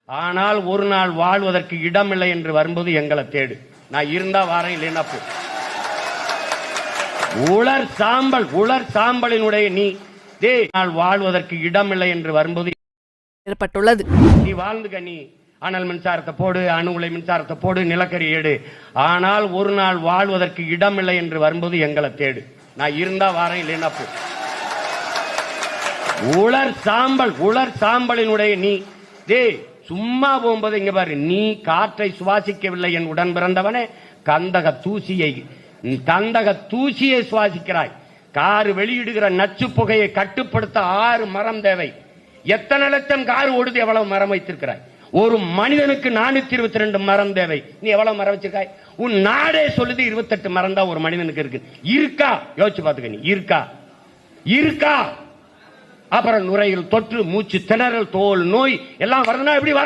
ஆனால் ஒரு நாள் வாழ்வதற்கு இடமில்லை என்று வரும்போது எங்களை தேடு. நான் இருந்தா வாரேன், இல்லைன்னா போ. உலர் சாம்பலினுடைய நீ நாள் வாழ்வதற்கு இடமில்லை என்று வரும்போது ஏற்பட்டுள்ளது. நீ வாழ்ந்துக்க, நீ அனல் மின்சாரத்தை போடு, அணு உலை மின்சாரத்தை போடு, நிலக்கரி ஏடு. ஆனால் ஒரு நாள் வாழ்வதற்கு இடமில்லை என்று வரும்போது எங்களை தேடு. நான் இருந்தா வாரேன், இல்லைன்னா போ. உலர் சாம்பலினுடைய நீ சும்மா போகும்போது இங்க பாரு, நீ காற்றை சுவாசிக்கவில்லை என் உடன் பிறந்தவனே, கந்தக தூசியை சுவாசிக்கிறாய். கார் வெளியிடுகிற நச்சு புகையை கட்டுப்படுத்த 6 மரம் தேவை. எத்தனை லட்சம் கார் ஓடுது, எவ்வளவு மரம் வைத்திருக்கிறாய்? ஒரு மனிதனுக்கு 422 மரம் தேவை. நீ எவ்வளவு மரம் வச்சிருக்காய்? உன் நாடே சொல்லுது 28 மரம் தான் ஒரு மனிதனுக்கு இருக்கு. இருக்கா? யோசிச்சு பாத்துக்க. நீ இருக்கா? அப்புறம் நுரையில் தொற்று, மூச்சு திணறல், தோல் நோய் எல்லாம் வரணும். எப்படி வர